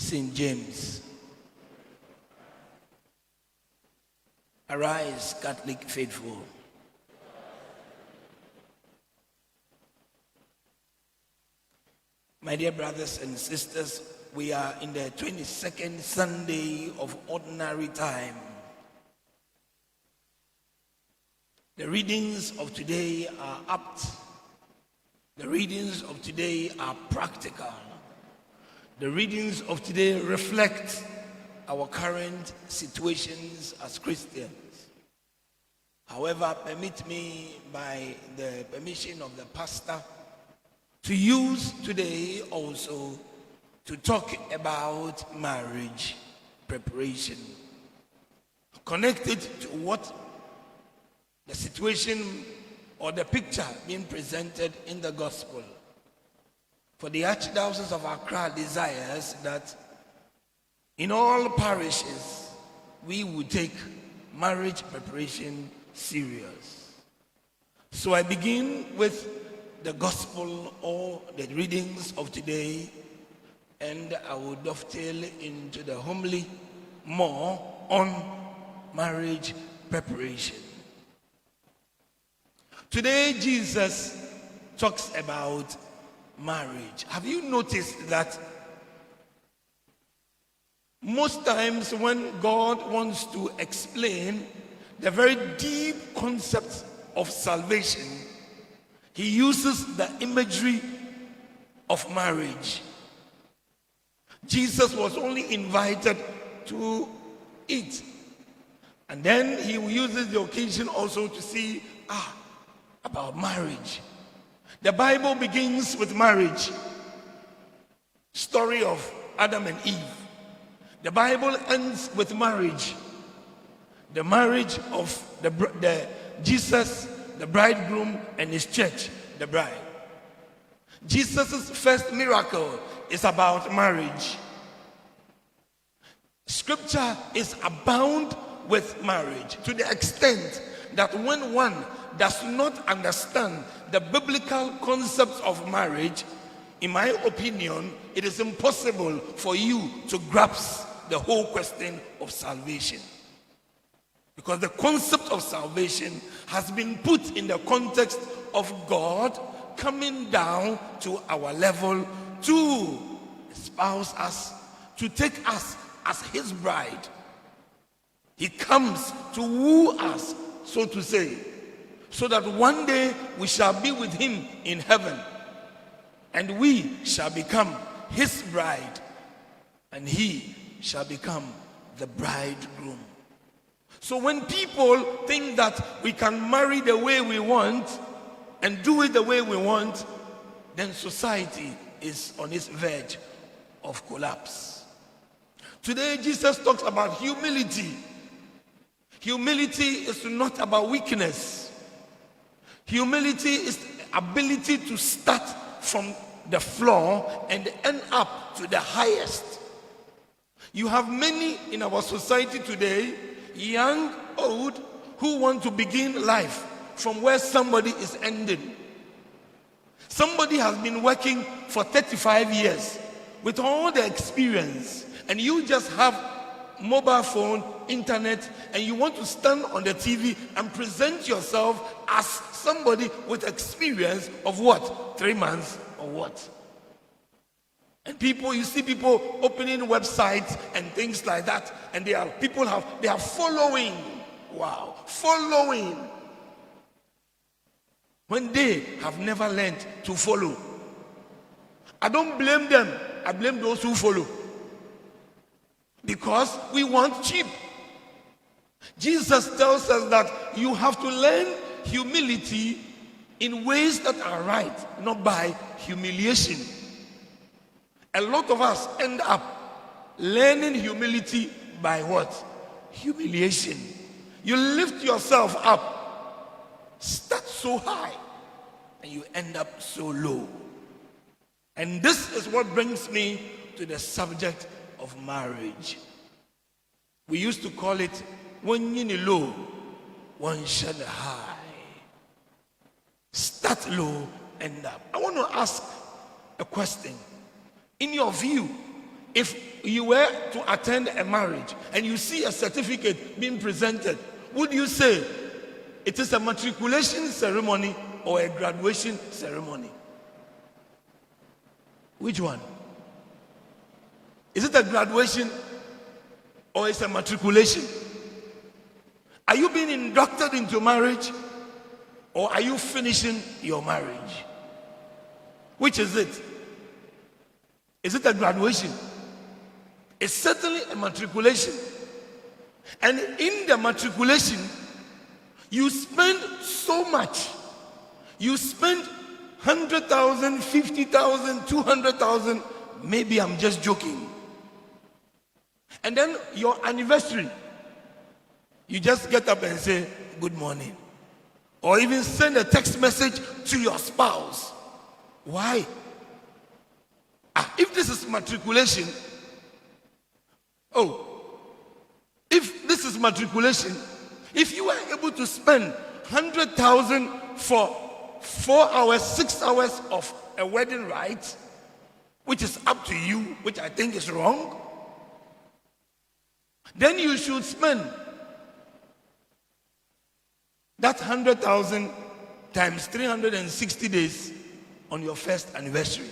St. James. Arise, Catholic faithful. My dear brothers and sisters, we are in the 22nd Sunday of Ordinary Time. The readings of today are apt. The readings of today are practical. The readings of today reflect our current situations as Christians. However, permit me, by the permission of the pastor, to use today also to talk about marriage preparation, connected to what the situation or the picture being presented in the gospel. For the Archdiocese of Accra desires that in all parishes we would take marriage preparation serious. So I begin with the gospel or the readings of today, and I will dovetail into the homily more on marriage preparation. Today Jesus talks about marriage. Have you noticed that most times when God wants to explain the very deep concept of salvation, he uses the imagery of marriage? Jesus was only invited to eat, and then he uses the occasion also to see about marriage. The Bible begins with marriage, story of Adam and Eve. The Bible ends with marriage, the marriage of the Jesus, the bridegroom, and his church, the bride. Jesus' first miracle is about marriage. Scripture is abound with marriage to the extent that when one does not understand the biblical concepts of marriage, in my opinion, it is impossible for you to grasp the whole question of salvation. Because the concept of salvation has been put in the context of God coming down to our level to espouse us, to take us as his bride. He comes to woo us, so to say, so that one day we shall be with him in heaven, and we shall become his bride, and he shall become the bridegroom. So when people think that we can marry the way we want and do it the way we want, then society is on its verge of collapse. Today Jesus talks about humility. Humility is not about weakness. Humility is the ability to start from the floor and end up to the highest. You have many in our society today, young, old, who want to begin life from where somebody is ending. Somebody has been working for 35 years with all the experience, and you just have mobile phone, internet, and you want to stand on the TV and present yourself as somebody with experience of what? 3 months or what? And people, you see people opening websites and things like that, and they are following. Wow, following. When they have never learned to follow. I don't blame them. I blame those who follow. Because we want cheap. Jesus tells us that you have to learn humility in ways that are right, not by humiliation. A lot of us end up learning humility by what? Humiliation. You lift yourself up, start so high, and you end up so low. And this is what brings me to the subject of marriage. We used to call it when you low, one shall high. Start low, end up. I want to ask a question. In your view, If you were to attend a marriage and you see a certificate being presented, would you say it is a matriculation ceremony or a graduation ceremony? Which one? Is it a graduation or is it a matriculation? Are you being inducted into marriage or are you finishing your marriage? Which is it? Is it a graduation? It's certainly a matriculation. And in the matriculation, you spend so much. You spend 100,000, 50,000, 200,000. Maybe I'm just joking. And then your anniversary, you just get up and say, good morning. Or even send a text message to your spouse. Why? If this is matriculation, if this is matriculation, if you are able to spend 100,000 for 4 hours, 6 hours of a wedding rite, which is up to you, which I think is wrong, then you should spend that 100,000 times 360 days on your first anniversary.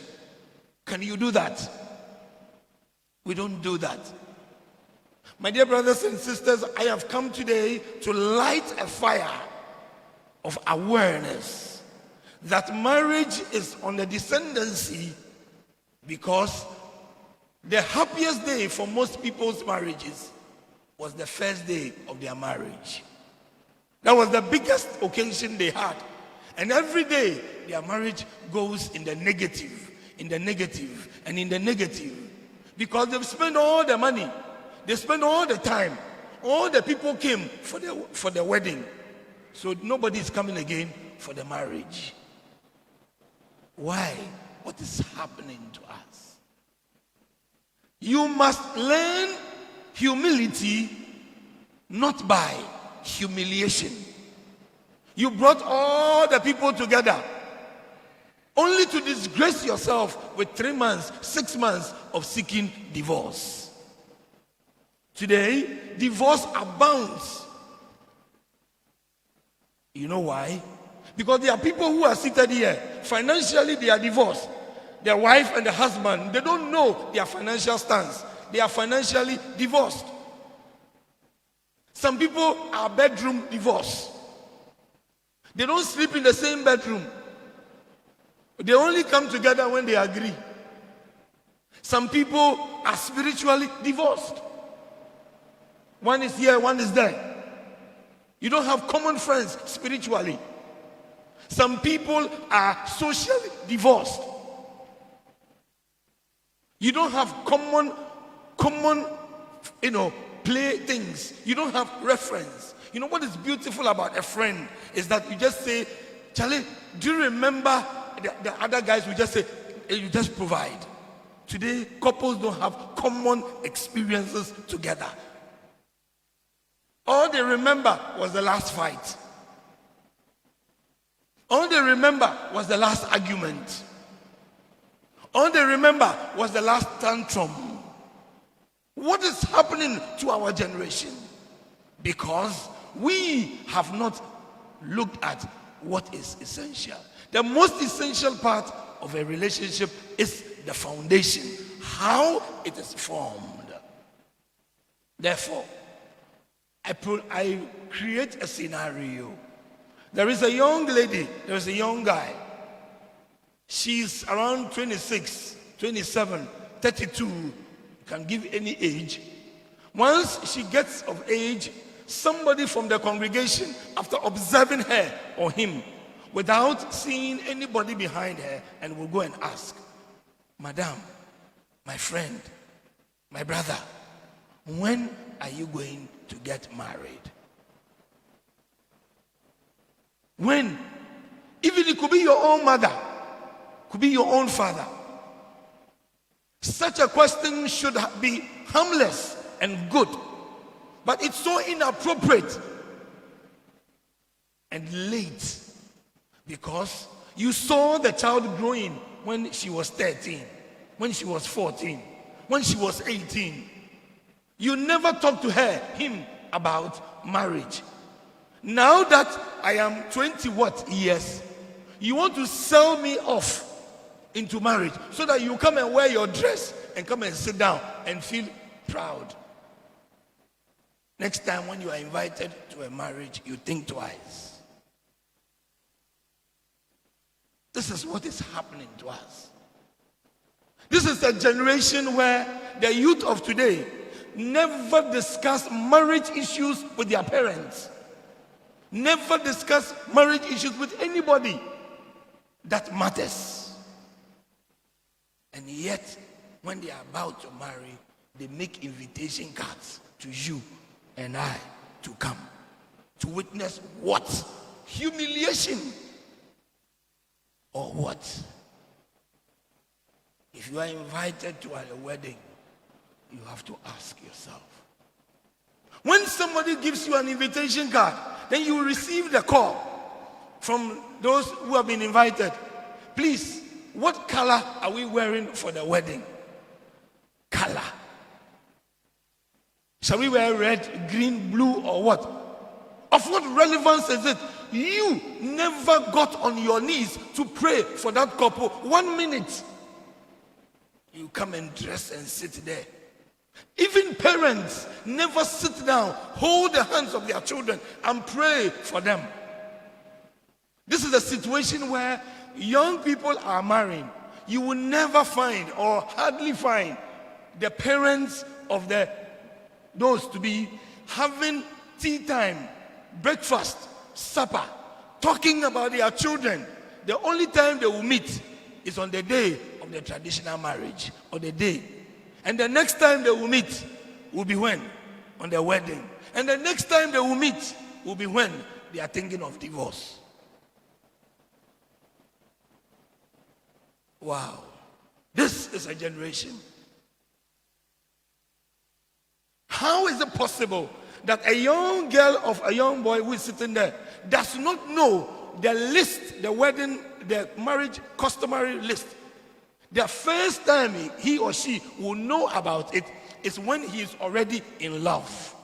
Can you do that? We don't do that. My dear brothers and sisters, I have come today to light a fire of awareness that marriage is on the descendancy, because the happiest day for most people's marriages was the first day of their marriage. That was the biggest occasion they had. And every day their marriage goes in the negative, and in the negative. Because they've spent all the money, they spent all the time, all the people came for the wedding. So nobody is coming again for the marriage. Why? What is happening to us? You must learn humility, not by humiliation. You brought all the people together only to disgrace yourself with 3 months, 6 months of seeking divorce. Today, divorce abounds. You know why? Because there are people who are seated here. Financially, they are divorced. Their wife and the husband, they don't know their financial stance. They are financially divorced. Some people are bedroom divorced. They don't sleep in the same bedroom. They only come together when they agree. Some people are spiritually divorced. One is here, one is there. You don't have common friends spiritually. Some people are socially divorced. You don't have common, play things. You don't have reference. You know what is beautiful about a friend is that you just say, Charlie, do you remember the other guys? We just say, you just provide. Today, couples don't have common experiences together. All they remember was the last fight. All they remember was the last argument. All they remember was the last tantrum. What is happening to our generation? Because we have not looked at what is essential. The most essential part of a relationship is the foundation, how it is formed. Therefore, I create a scenario. There is a young lady, there is a young guy. She's around 26, 27, 32, you can give any age. Once she gets of age, somebody from the congregation, after observing her or him, without seeing anybody behind her, and will go and ask, Madam, my friend, my brother, when are you going to get married? When? Even it could be your own mother, could be your own father. Such a question should be harmless and good, but it's so inappropriate and late, because you saw the child growing when she was 13, when she was 14, when she was 18. You never talked to him about marriage. Now that I am 20 years, you want to sell me off into marriage so that you come and wear your dress and come and sit down and feel proud. Next time when you are invited to a marriage, you think twice. This is what is happening to us. This is a generation where the youth of today never discuss marriage issues with their parents. Never discuss marriage issues with anybody that matters. And yet, when they are about to marry, they make invitation cards to you and I to come. To witness what? Humiliation. Or what? If you are invited to a wedding, you have to ask yourself. When somebody gives you an invitation card, then you will receive the call from those who have been invited. Please, what color are we wearing for the wedding? Color. Shall we wear red, green, blue, or what? Of what relevance is it? You never got on your knees to pray for that couple 1 minute. You come and dress and sit there. Even parents never sit down, hold the hands of their children and pray for them. This is a situation where young people are marrying. You will never find or hardly find the parents of those to be having tea time, breakfast, supper, talking about their children. The only time they will meet is on the day of the traditional marriage, or the day. And the next time they will meet will be when? On the wedding. And the next time they will meet will be when they are thinking of divorce. Wow. This is a generation. How is it possible that a young girl of a young boy who is sitting there does not know the list, the wedding, the marriage customary list? The first time he or she will know about it is when he is already in love.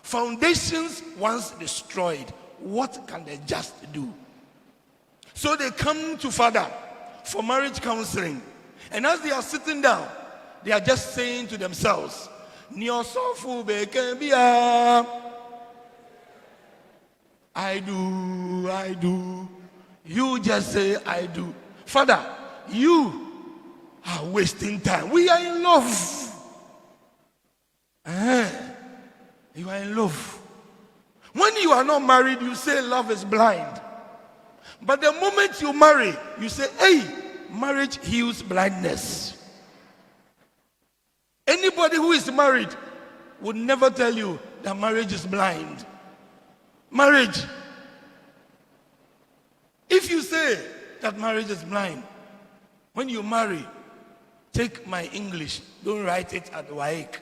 Foundations once destroyed, what can the just do? So they come to Father for marriage counseling. And as they are sitting down, they are just saying to themselves, I do. You just say, I do. Father, you are wasting time. We are in love. You are in love. When you are not married, you say love is blind. But the moment you marry, you say, hey, marriage heals blindness. Anybody who is married would never tell you that marriage is blind. Marriage. If you say that marriage is blind, when you marry, take my English, don't write it at WAEC.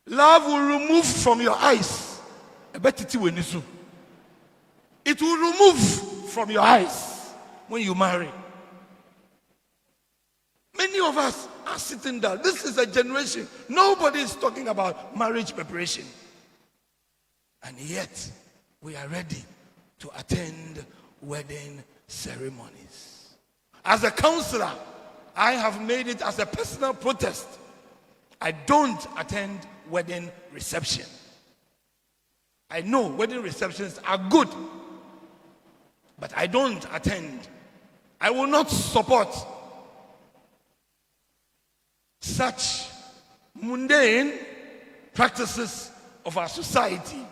Love will remove from your eyes. It will remove from your eyes when you marry. Many of us are sitting down. This is a generation. Nobody is talking about marriage preparation. And yet, we are ready to attend wedding ceremonies. As a counselor, I have made it as a personal protest. I don't attend wedding reception. I know wedding receptions are good, but I don't attend. I will not support such mundane practices of our society.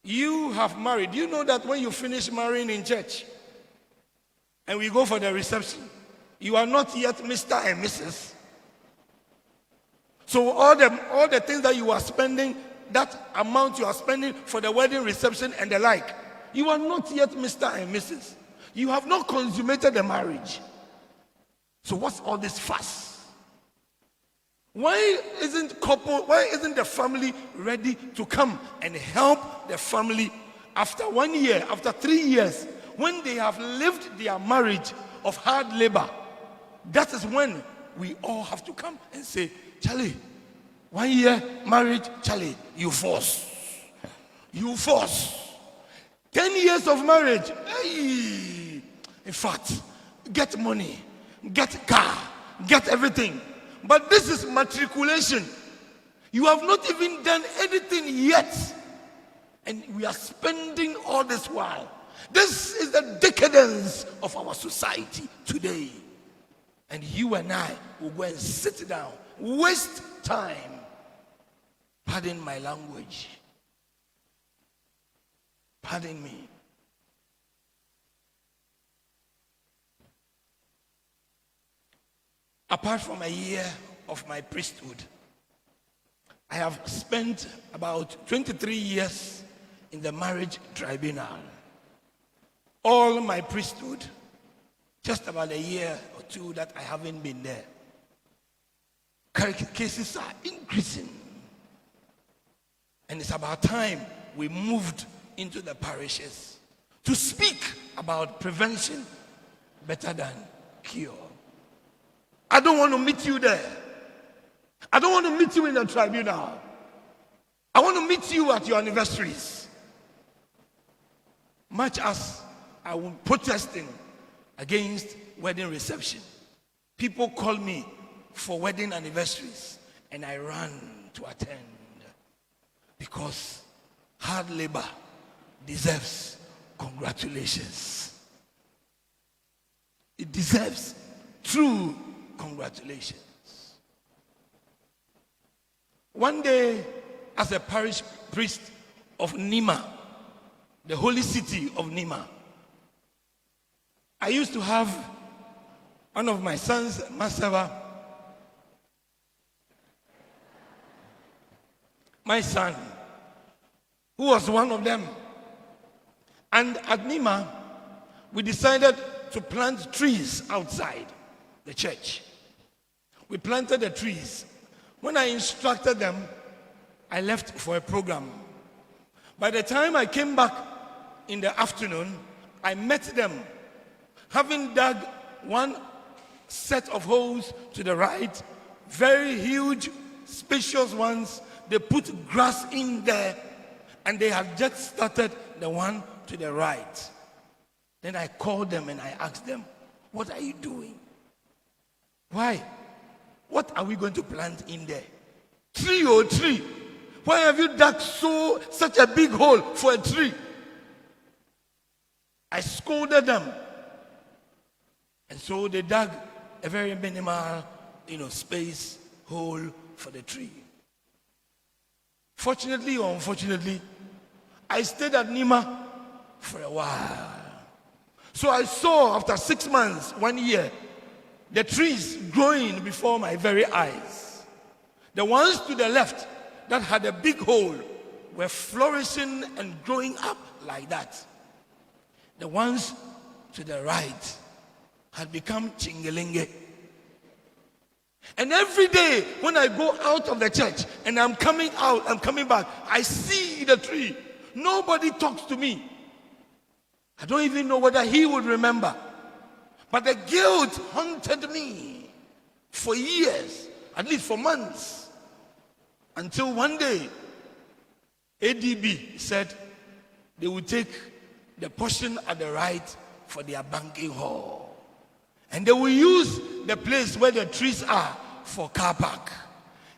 You have married. You know that when you finish marrying in church and we go for the reception, you are not yet Mr. and Mrs. So all the things that you are spending, that amount you are spending for the wedding reception and the like, you are not yet Mr. and Mrs. You have not consummated the marriage. So what's all this fuss? Why isn't the family ready to come and help the family after 1 year, after 3 years, when they have lived their marriage of hard labor? That is when we all have to come and say, Charlie, 1 year marriage, Charlie, you force. You force. 10 years of marriage, hey, in fact, get money, get car, get everything. But this is matriculation. You have not even done anything yet. And we are spending all this while. This is the decadence of our society today. And you and I will go and sit down, waste time. Pardon my language. Pardon me. Apart from a year of my priesthood, I have spent about 23 years in the marriage tribunal. All my priesthood, just about a year or two that I haven't been there. Cases are increasing. And it's about time we moved into the parishes to speak about prevention better than cure. I don't want to meet you there. I don't want to meet you in the tribunal. I want to meet you at your anniversaries. Much as I was protesting against wedding reception, people call me for wedding anniversaries and I ran to attend because hard labor deserves congratulations. It deserves true congratulations. One day, as a parish priest of Nima, the holy city of Nima, I used to have one of my sons, Masava, my son, who was one of them. And at Nima, we decided to plant trees outside the church. We planted the trees. When I instructed them, I left for a program. By the time I came back in the afternoon, I met them, having dug one set of holes to the right, very huge, spacious ones. They put grass in there, and they had just started the one to the right. Then I called them and I asked them, what are you doing? Why? What are we going to plant in there? Tree or tree? Why have you dug such a big hole for a tree? I scolded them. And so they dug a very minimal, space hole for the tree. Fortunately or unfortunately, I stayed at Nima for a while. So I saw after 6 months, 1 year, the trees growing before my very eyes. The ones to the left that had a big hole were flourishing and growing up like that. The ones to the right had become chingelenge. And every day when I go out of the church and I'm coming back, I see the tree. Nobody talks to me. I don't even know whether he would remember. But the guilt haunted me for years, at least for months, until one day ADB said they would take the portion at the right for their banking hall. And they will use the place where the trees are for car park.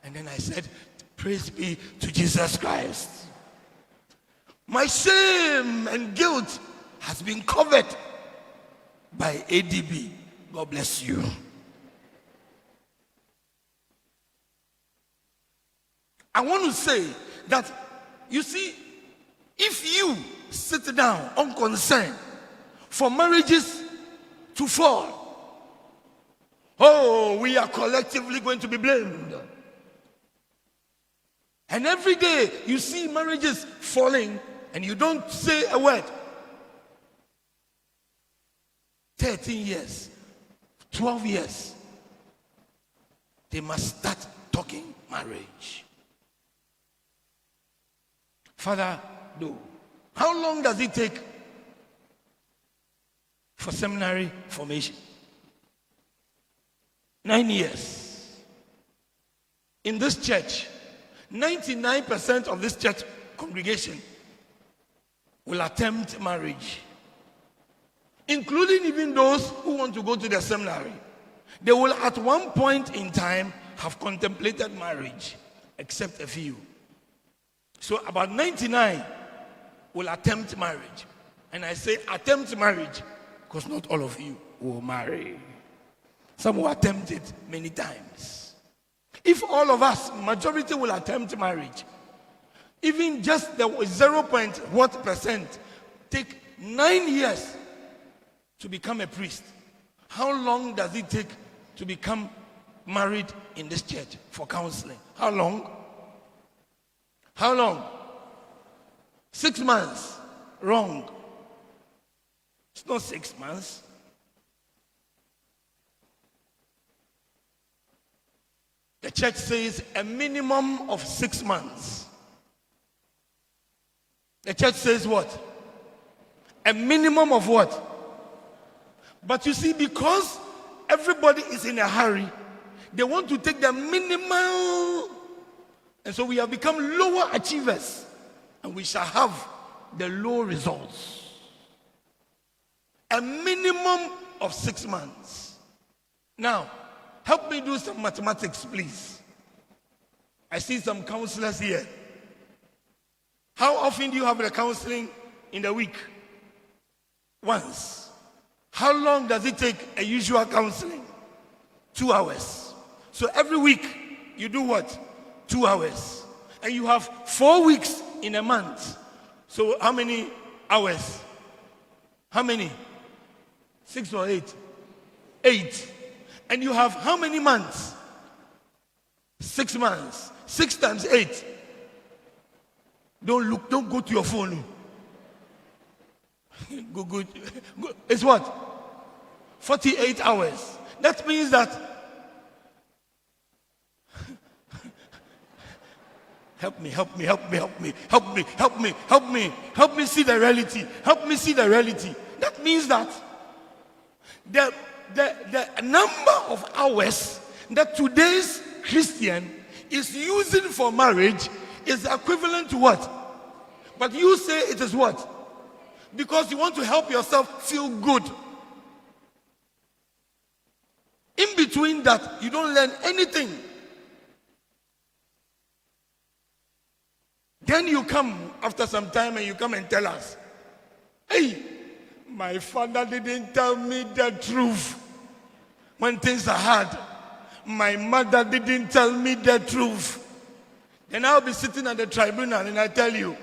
And then I said, praise be to Jesus Christ. My shame and guilt has been covered by ADB. God bless you. I want to say that, you see, if you sit down unconcerned for marriages to fall, oh, we are collectively going to be blamed. And every day you see marriages falling and you don't say a word. 13 years, 12 years, they must start talking marriage. Father, how long does it take for seminary formation? 9 years. In this church, 99% of this church congregation will attempt marriage, including even those who want to go to the seminary. They will at one point in time have contemplated marriage, except a few. So about 99 will attempt marriage. And I say attempt marriage because not all of you will marry. Some will attempt it many times. If all of us, majority will attempt marriage, even just the 0.1% take 9 years to become a priest, how long does it take to become married in this church for counseling? How long? How long? 6 months. Wrong. It's not 6 months. The church says a minimum of 6 months. The church says what? A minimum of what? But you see, because everybody is in a hurry, they want to take the minimal. And so we have become lower achievers. And we shall have the low results. A minimum of 6 months. Now, help me do some mathematics, please. I see some counselors here. How often do you have the counseling in the week? Once. How long does it take a usual counseling? 2 hours. So every week you do what? 2 hours. And you have 4 weeks in a month. So how many hours? How many? 6 or 8? 8. And you have how many months? 6 months. 6 times 8. Don't look, don't go to your phone. Go. It's what? 48 hours. That means that help me see the reality. Help me see the reality. That means that the number of hours that today's Christian is using for marriage is equivalent to what? But you say it is what? Because you want to help yourself feel good. In between that, you don't learn anything. Then you come after some time and you come and tell us, hey, my father didn't tell me the truth when things are hard. My mother didn't tell me the truth. Then I'll be sitting at the tribunal and I tell you,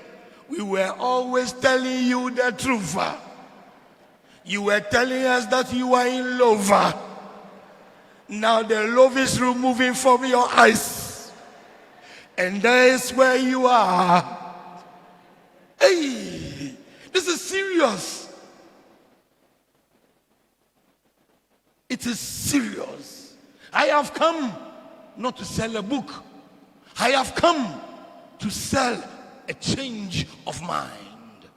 we were always telling you the truth. You were telling us that you are in love. Now the love is removing from your eyes. And there's where you are. Hey, this is serious. It is serious. I have come not to sell a book. I have come to sell a change of mind.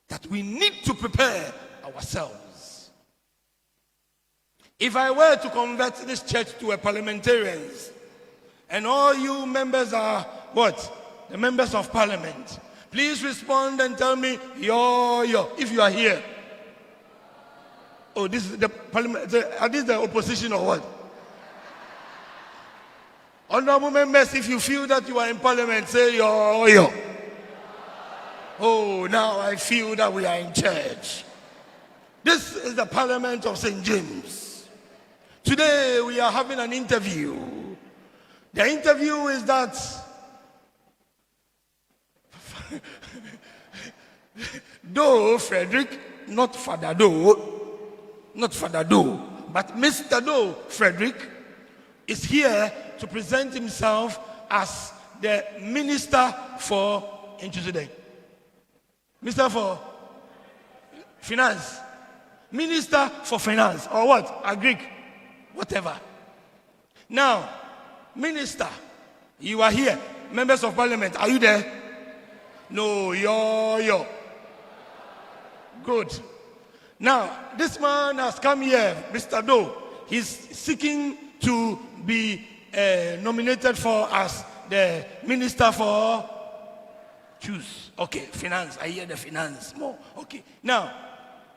That we need to prepare ourselves. If I were to convert this church to a parliamentarian, and all you members are what? The members of parliament. Please respond and tell me yo, if you are here. Oh, this is the parliament. Are these the opposition or what? Honorable members, if you feel that you are in parliament, say yo. Oh, now I feel that we are in church. This is the Parliament of St. James. Today we are having an interview. The interview is that Doe Frederick, not Father Doe, but Mr. Doe Frederick is here to present himself as the Minister for Introduction. Minister for Finance. Minister for Finance. Or what? Agric. Whatever. Now, Minister, you are here. Members of Parliament, are you there? No, yo. Good. Now, this man has come here, Mr. Doe. He's seeking to be nominated for as the minister for choose. Okay, finance. I hear the finance more. Okay. Now,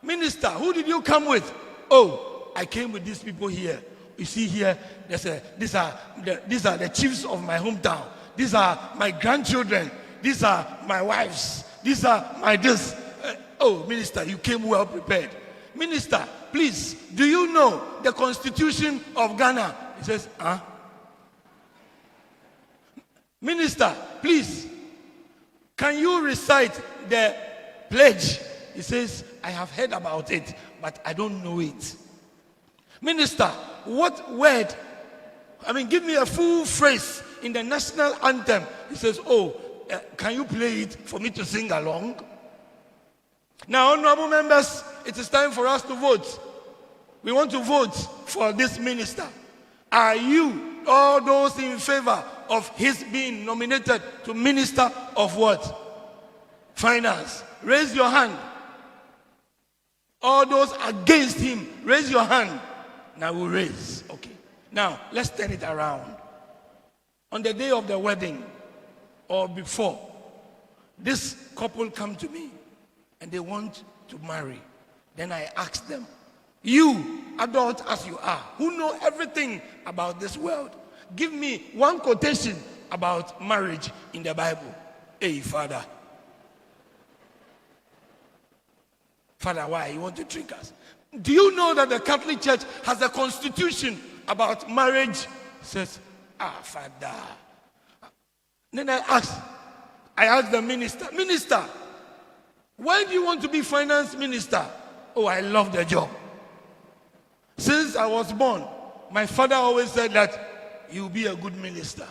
minister, who did you come with? Oh, I came with these people here. You see here, these are the chiefs of my hometown. These are my grandchildren. These are my wives. These are my this. Oh, minister, you came well prepared. Minister, please, do you know the Constitution of Ghana? He says, huh? Minister, please, can you recite the pledge? He says, I have heard about it, but I don't know it. Minister, what word? Give me a full phrase in the national anthem. He says, can you play it for me to sing along? Now, honorable members, it is time for us to vote. We want to vote for this minister. Are you, all those in favor of his being nominated to Minister of what? Finance. Raise your hand. All those against him, raise your hand. Now we'll raise. Okay. Now, let's turn it around. On the day of the wedding, or before, this couple come to me and they want to marry. Then I ask them, you, adult as you are, who know everything about this world, give me one quotation about marriage in the Bible. Hey, Father. Father, why? You want to trick us? Do you know that the Catholic Church has a constitution about marriage? He says, Father. Then I asked the minister, why do you want to be finance minister? Oh, I love the job. Since I was born, my father always said that you'll be a good minister.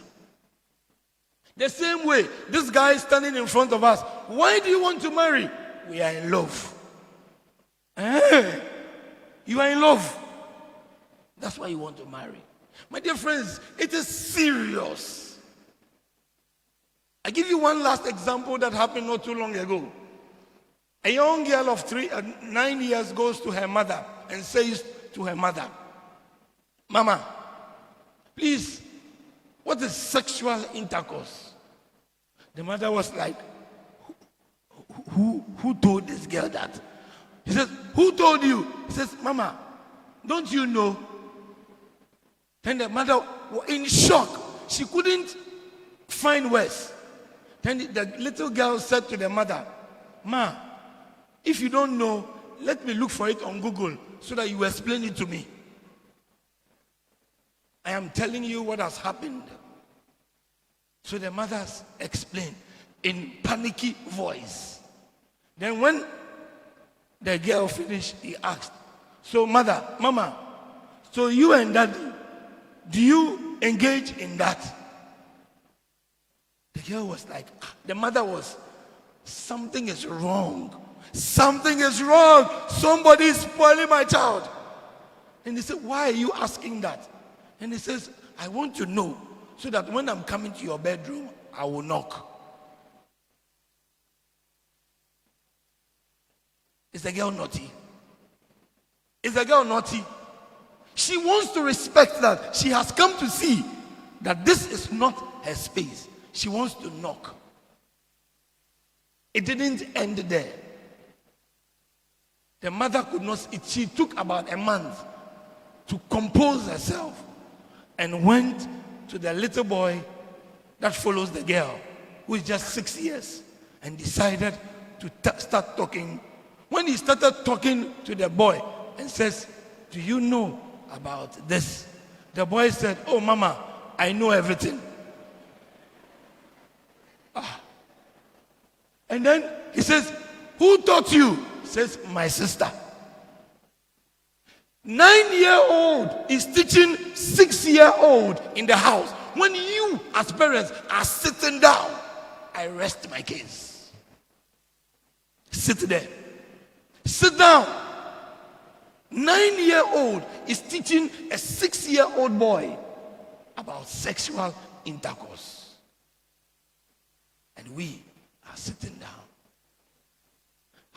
The same way, this guy is standing in front of us. Why do you want to marry? We are in love. You are in love. That's why you want to marry. My dear friends, it is serious. I give you one last example that happened not too long ago. A young girl of 9 years goes to her mother and says to her mother, Mama, please, what is sexual intercourse? The mother was like, who told this girl that? He says, who told you? He says, Mama, don't you know? Then the mother was in shock. She couldn't find words. Then the little girl said to the mother, Ma, if you don't know, let me look for it on Google so that you explain it to me. I am telling you what has happened. So the mother explained in panicky voice. Then when the girl finished, he asked, so Mama, so you and Daddy, do you engage in that? The girl was like, the mother was, something is wrong. Something is wrong. Somebody is spoiling my child. And he said, why are you asking that? And he says, I want to know so that when I'm coming to your bedroom, I will knock. Is the girl naughty? Is the girl naughty? She wants to respect that. She has come to see that this is not her space. She wants to knock. It didn't end there. The mother could not, she took about a month to compose herself and went to the little boy that follows the girl, who is just 6 years, and decided to start talking. When he started talking to the boy and says, do you know about this? The boy said, oh, Mama, I know everything. And then he says, who taught you? He says, my sister. 9-year-old is teaching 6-year-old in the house. When you, as parents, are sitting down, I rest my case. Sit there. Sit down. 9-year-old is teaching a 6-year-old boy about sexual intercourse. And we are sitting down.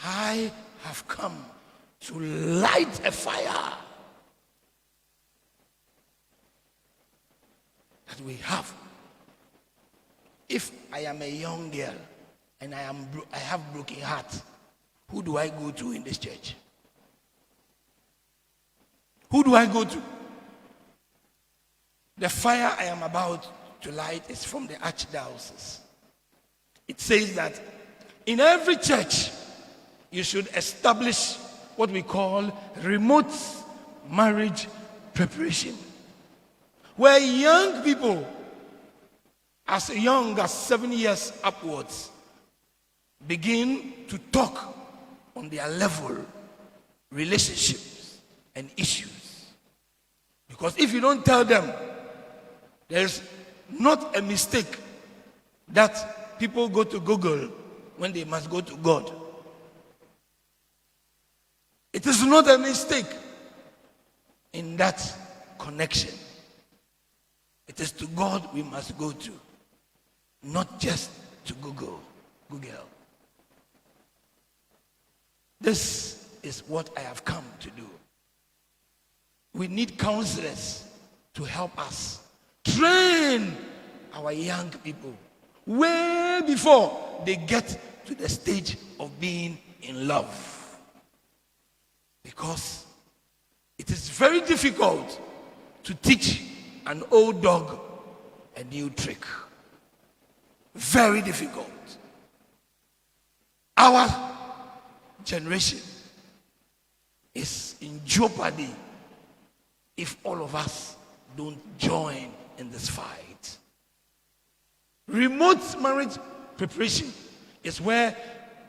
I have come to light a fire. that we have. If I am a young girl and I have broken heart, who do I go to in this church? Who do I go to? The fire I am about to light is from the archdiocese. It says that in every church, you should establish what we call remote marriage preparation, where young people, as young as 7 years upwards, begin to talk on their level, relationships and issues. Because if you don't tell them, there's not a mistake that people go to Google when they must go to God. It is not a mistake in that connection. It is to God we must go to, not just to Google. This is what I have come to do. We need counselors to help us train our young people way before they get to the stage of being in love. Because it is very difficult to teach an old dog a new trick. Very difficult. Our generation is in jeopardy if all of us don't join in this fight. Remote marriage preparation is where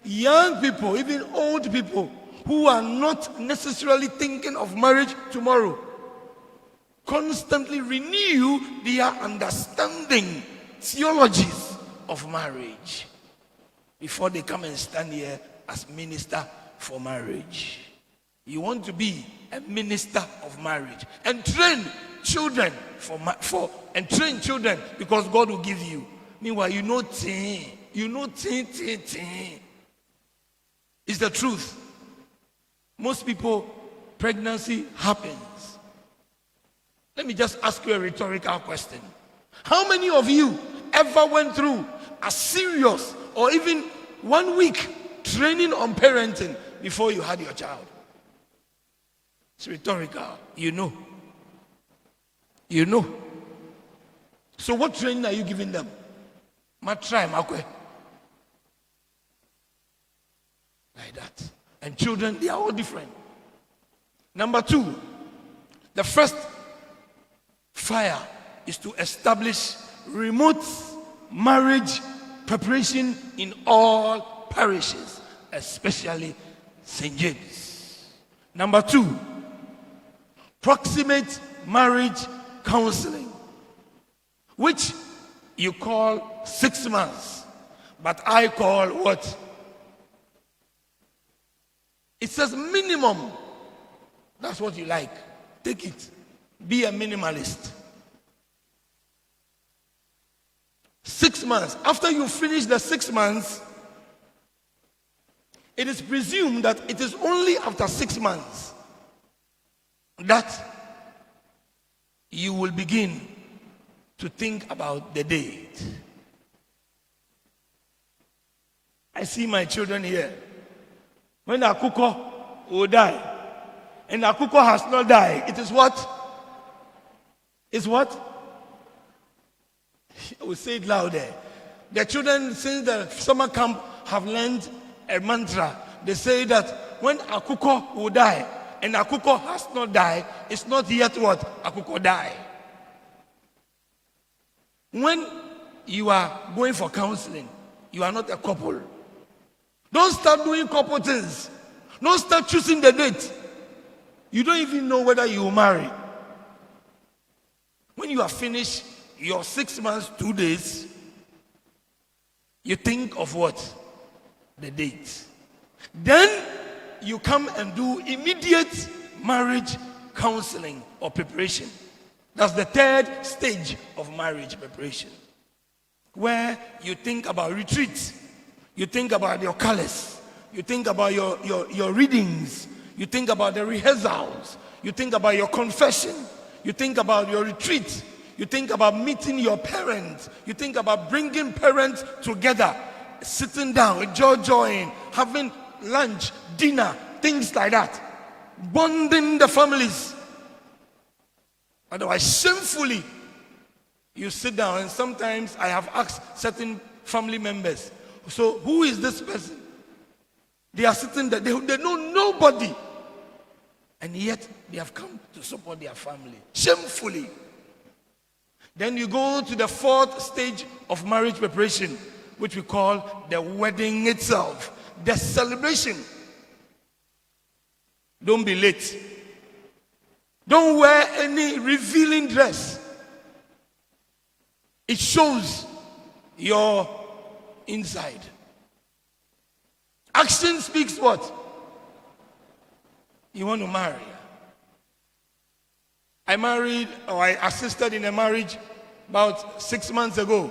young people, even old people, who are not necessarily thinking of marriage tomorrow, constantly renew their understanding, theologies of marriage before they come and stand here as minister for marriage. You want to be a minister of marriage and train children and train children because God will give you. Meanwhile, you know, it's the truth. Most people, pregnancy happens. Let me just ask you a rhetorical question. How many of you ever went through a serious or even 1 week training on parenting before you had your child? It's rhetorical. You know. You know. So what training are you giving them? Like that. And children, they are all different. Number 2, the first fire is to establish remote marriage preparation in all parishes, especially St. James. Number 2, proximate marriage counseling, which you call 6 months, but I call what? It says minimum. That's what you like. Take it. Be a minimalist. 6 months. After you finish the 6 months, it is presumed that it is only after 6 months that you will begin to think about the date. I see my children here. When the Akuko will die, and the Akuko has not died, it is what? It's what? I will say it louder. The children, since the summer camp, have learned a mantra. They say that when Akuko will die, and Akuko has not died, it's not yet what? Akuko die. When you are going for counseling, you are not a couple. Don't start doing couple things. Don't start choosing the date. You don't even know whether you will marry. When you have finished your 6 months, 2 days, you think of what? The date. Then you come and do immediate marriage counseling or preparation. That's the 3rd stage of marriage preparation, where you think about retreats. You think about your colors. You think about your readings. You think about the rehearsals. You think about your confession. You think about your retreat. You think about meeting your parents. You think about bringing parents together, sitting down, joy-joying, having lunch, dinner, things like that. Bonding the families. Otherwise, shamefully, you sit down, and sometimes I have asked certain family members, so who is this person? They are sitting there, they know nobody. And yet, they have come to support their family. Shamefully. Then you go to the fourth stage of marriage preparation, which we call the wedding itself. The celebration. Don't be late. Don't wear any revealing dress. It shows your inside. Action speaks what? You want to marry. I assisted in a marriage about 6 months ago,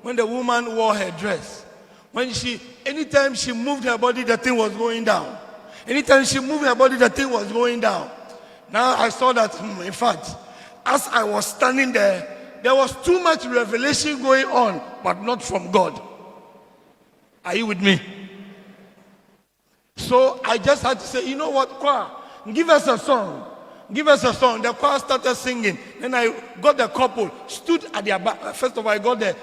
when the woman wore her dress. Anytime she moved her body, the thing was going down. Anytime she moved her body, the thing was going down. Now I saw that, in fact, as I was standing there was too much revelation going on, but not from God. Are you with me? So I just had to say, you know what, choir, give us a song. Give us a song. The choir started singing. Then I got the couple, stood at their back. First of all, I got the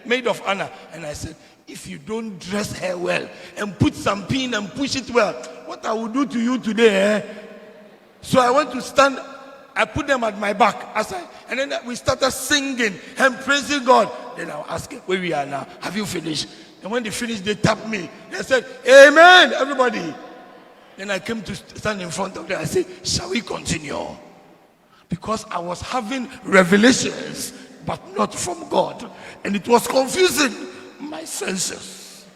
maid of honor. And I said, if you don't dress her well and put some pin and push it well, what I will do to you today, eh? So I went to stand, I put them at my back, and then we started singing and praising God. Then I'll ask them, where we are now, have you finished? And when they finished, they tapped me. They said, amen, everybody. Then I came to stand in front of them. I said, shall we continue? Because I was having revelations, but not from God. And it was confusing my senses.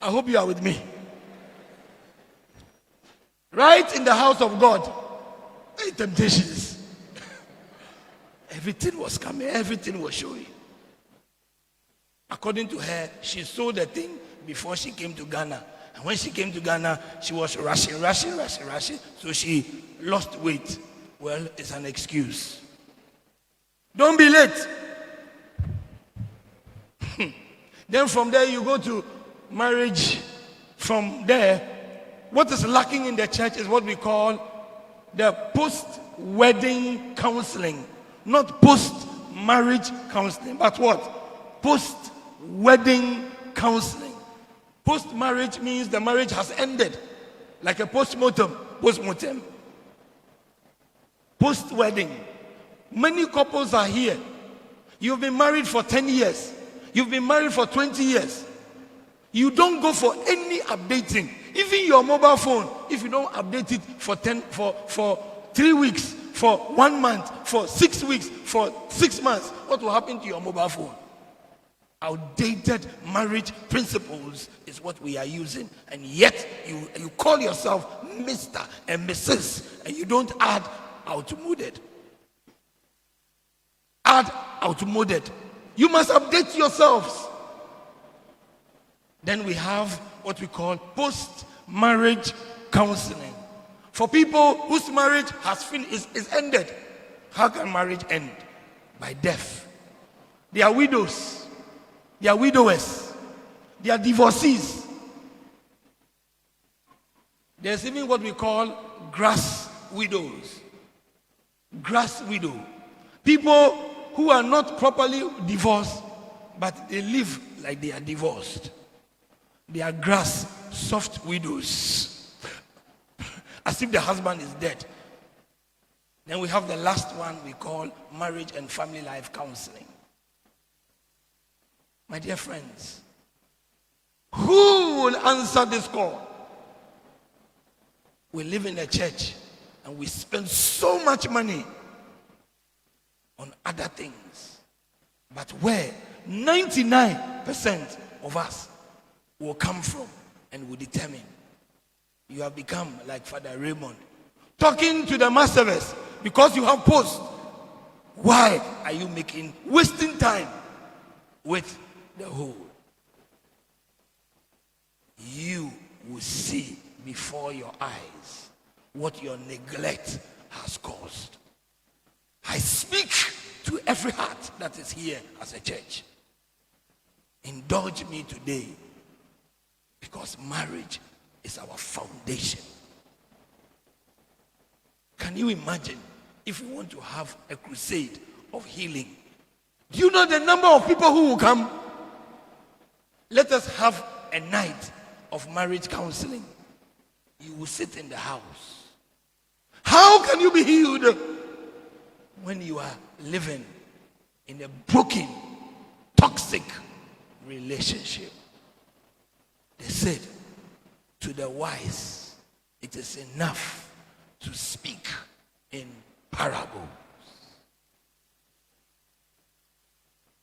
I hope you are with me. Right in the house of God, temptations. Everything was coming, everything was showing. According to her, she sold the thing before she came to Ghana. And when she came to Ghana, she was rushing. So she lost weight. Well, it's an excuse. Don't be late. Then from there, you go to marriage. From there, what is lacking in the church is what we call the post-wedding counseling. Not post-marriage counseling, but what? Post-wedding counseling. Post-marriage means the marriage has ended. Like a post-mortem. Post-wedding. Many couples are here. You've been married for 10 years. You've been married for 20 years. You don't go for any updating. Even your mobile phone, if you don't update it for 3 weeks, for 1 month, for 6 weeks, for 6 months, what will happen to your mobile phone? Outdated marriage principles is what we are using. And yet, you call yourself Mr. and Mrs. and you don't add outmoded. Add outmoded. You must update yourselves. Then we have what we call post-marriage counseling. For people whose marriage is ended. How can marriage end? By death. They are widows. They are widowers. They are divorcees. There's even what we call grass widows. Grass widow. People who are not properly divorced, but they live like they are divorced. They are grass, soft widows. As if the husband is dead. Then we have the last one we call marriage and family life counseling. My dear friends, who will answer this call? We live in a church and we spend so much money on other things. But where 99% of us will come from and will determine. You have become like Father Raymond, talking to the master's because you have post. Why are you wasting time with the whole? You will see before your eyes what your neglect has caused. I speak to every heart that is here as a church. Indulge me today, because marriage is our foundation. Can you imagine if we want to have a crusade of healing? Do you know the number of people who will come? Let us have a night of marriage counseling. You will sit in the house. How can you be healed when you are living in a broken, toxic relationship? They said to the wise, it is enough to speak in parable.